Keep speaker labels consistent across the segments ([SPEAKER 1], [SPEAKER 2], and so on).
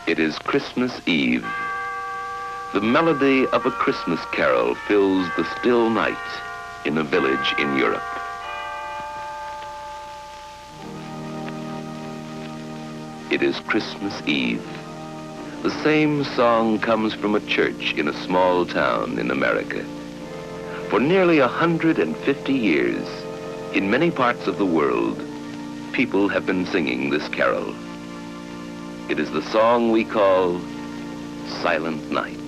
[SPEAKER 1] It is Christmas Eve. The melody of a Christmas carol fills the still night in a village in Europe. It is Christmas Eve. The same song comes from a church in a small town in America. For nearly 150 years, in many parts of the world, people have been singing this carol. It is the song we call Silent Night.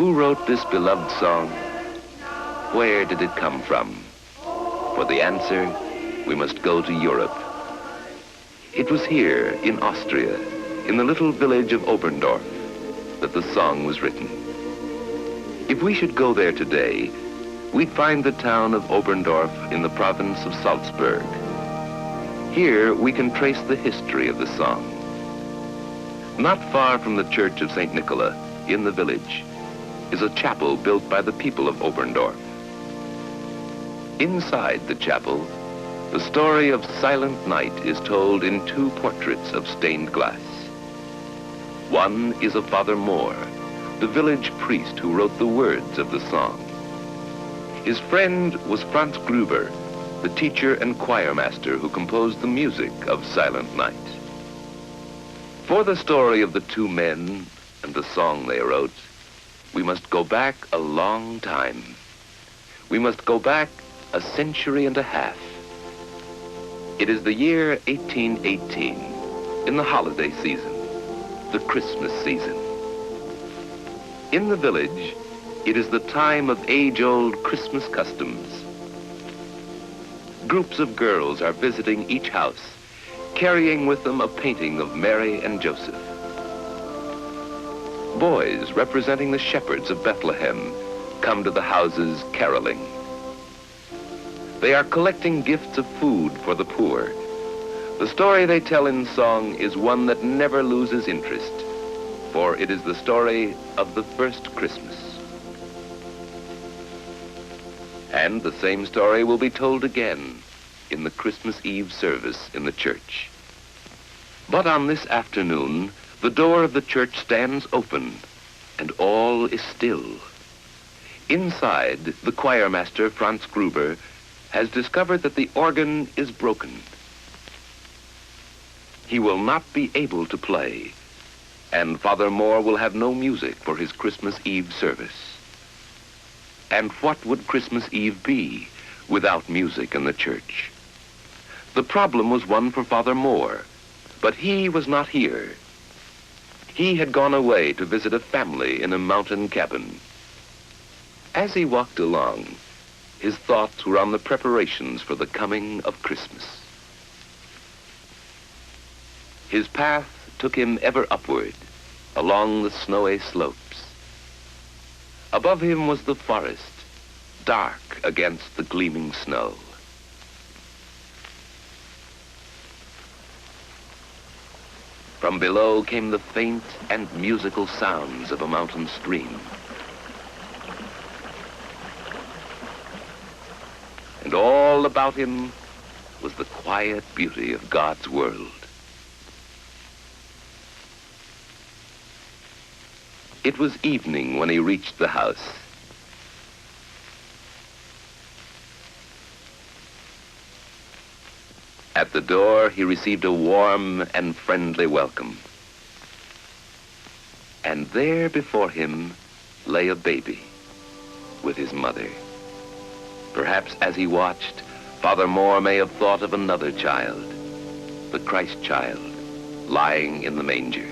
[SPEAKER 1] Who wrote this beloved song? Where did it come from? For the answer, we must go to Europe. It was here, in Austria, in the little village of Oberndorf, that the song was written. If we should go there today, we'd find the town of Oberndorf in the province of Salzburg. Here, we can trace the history of the song. Not far from the church of St. Nicola, in the village, is a chapel built by the people of Oberndorf. Inside the chapel, the story of Silent Night is told in two portraits of stained glass. One is of Father Moore, the village priest who wrote the words of the song. His friend was Franz Gruber, the teacher and choir master who composed the music of Silent Night. For the story of the two men and the song they wrote, we must go back a long time. We must go back a century and a half. It is the year 1818, in the holiday season, the Christmas season. In the village, it is the time of age-old Christmas customs. Groups of girls are visiting each house, carrying with them a painting of Mary and Joseph. Boys representing the shepherds of Bethlehem come to the houses caroling. They are collecting gifts of food for the poor. The story they tell in song is one that never loses interest, for it is the story of the first Christmas. And the same story will be told again in the Christmas Eve service in the church. But on this afternoon, the door of the church stands open, and all is still. Inside, the choir master, Franz Gruber, has discovered that the organ is broken. He will not be able to play, and Father Moore will have no music for his Christmas Eve service. And what would Christmas Eve be without music in the church? The problem was one for Father Moore, but he was not here. He had gone away to visit a family in a mountain cabin. As he walked along, his thoughts were on the preparations for the coming of Christmas. His path took him ever upward, along the snowy slopes. Above him was the forest, dark against the gleaming snow. From below came the faint and musical sounds of a mountain stream. And all about him was the quiet beauty of God's world. It was evening when he reached the house. At the door, he received a warm and friendly welcome. And there before him lay a baby with his mother. Perhaps as he watched, Father Moore may have thought of another child, the Christ child, lying in the manger.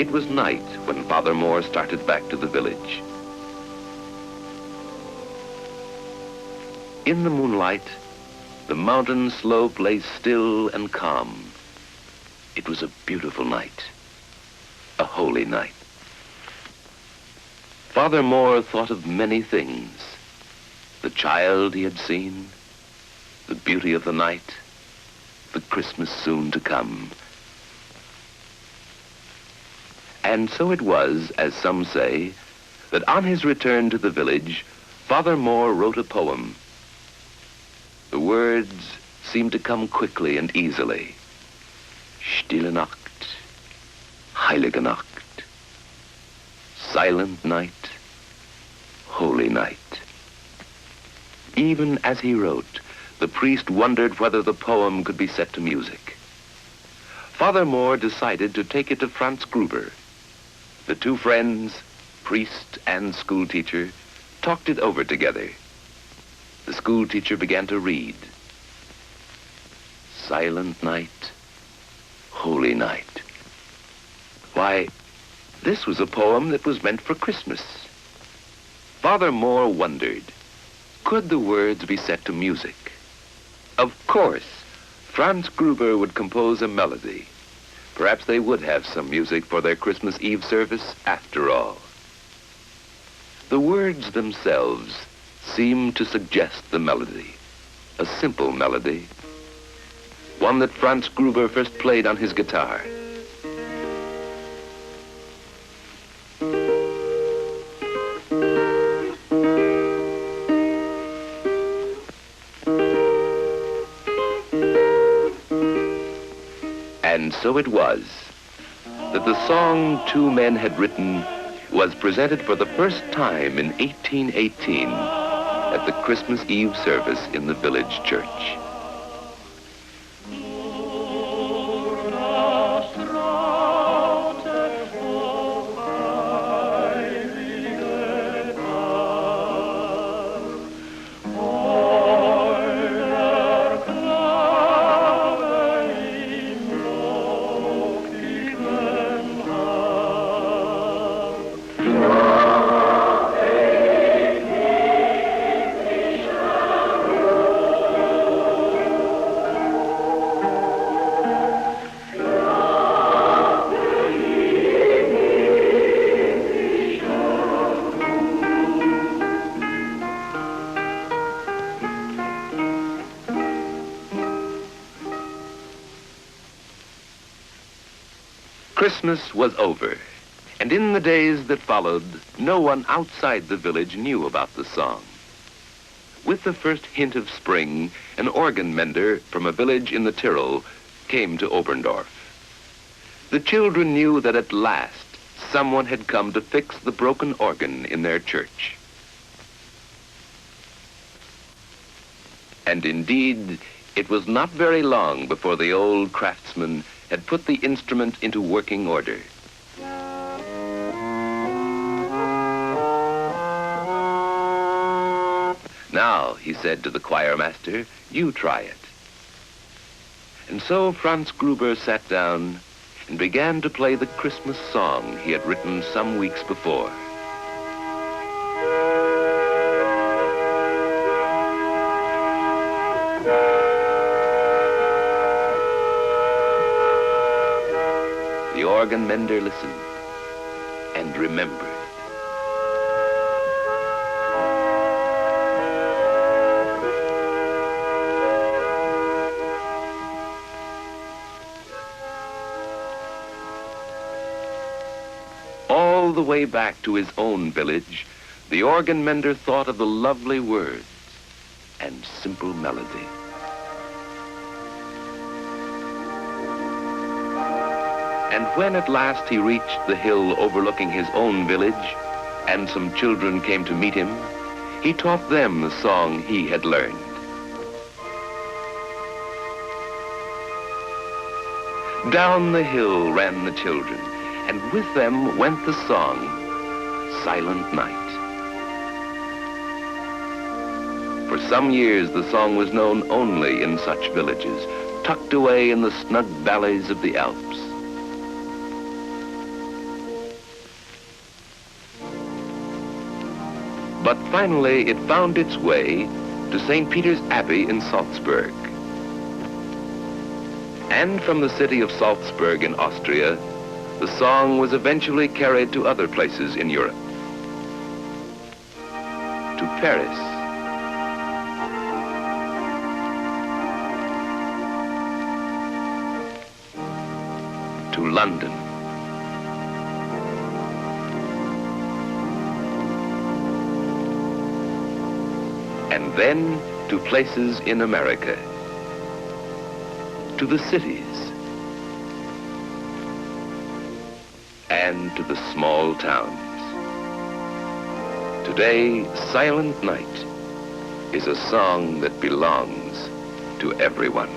[SPEAKER 1] It was night when Father Moore started back to the village. In the moonlight, the mountain slope lay still and calm. It was a beautiful night, a holy night. Father Moore thought of many things: the child he had seen, the beauty of the night, the Christmas soon to come. And so it was, as some say, that on his return to the village, Father Moore wrote a poem. The words seemed to come quickly and easily. Stille Nacht, heilige Nacht, silent night, holy night. Even as he wrote, the priest wondered whether the poem could be set to music. Father Moore decided to take it to Franz Gruber. The two friends, priest and schoolteacher, talked it over together. The schoolteacher began to read. Silent night, holy night. Why, this was a poem that was meant for Christmas. Father Moore wondered, could the words be set to music? Of course, Franz Gruber would compose a melody. Perhaps they would have some music for their Christmas Eve service after all. The words themselves seemed to suggest the melody, a simple melody, one that Franz Gruber first played on his guitar. And so it was that the song two men had written was presented for the first time in 1818 at the Christmas Eve service in the village church. Christmas was over, and in the days that followed, no one outside the village knew about the song. With the first hint of spring, an organ mender from a village in the Tyrol came to Oberndorf. The children knew that at last someone had come to fix the broken organ in their church. And indeed, it was not very long before the old craftsman had put the instrument into working order. Now, he said to the choir master, you try it. And so Franz Gruber sat down and began to play the Christmas song he had written some weeks before. The organ mender listened and remembered. All the way back to his own village, the organ mender thought of the lovely words and simple melody. And when at last he reached the hill overlooking his own village, and some children came to meet him, he taught them the song he had learned. Down the hill ran the children, and with them went the song, Silent Night. For some years, the song was known only in such villages, tucked away in the snug valleys of the Alps. But finally, it found its way to St. Peter's Abbey in Salzburg. And from the city of Salzburg in Austria, the song was eventually carried to other places in Europe. To Paris, to London, and then to places in America, to the cities, and to the small towns. Today, Silent Night is a song that belongs to everyone.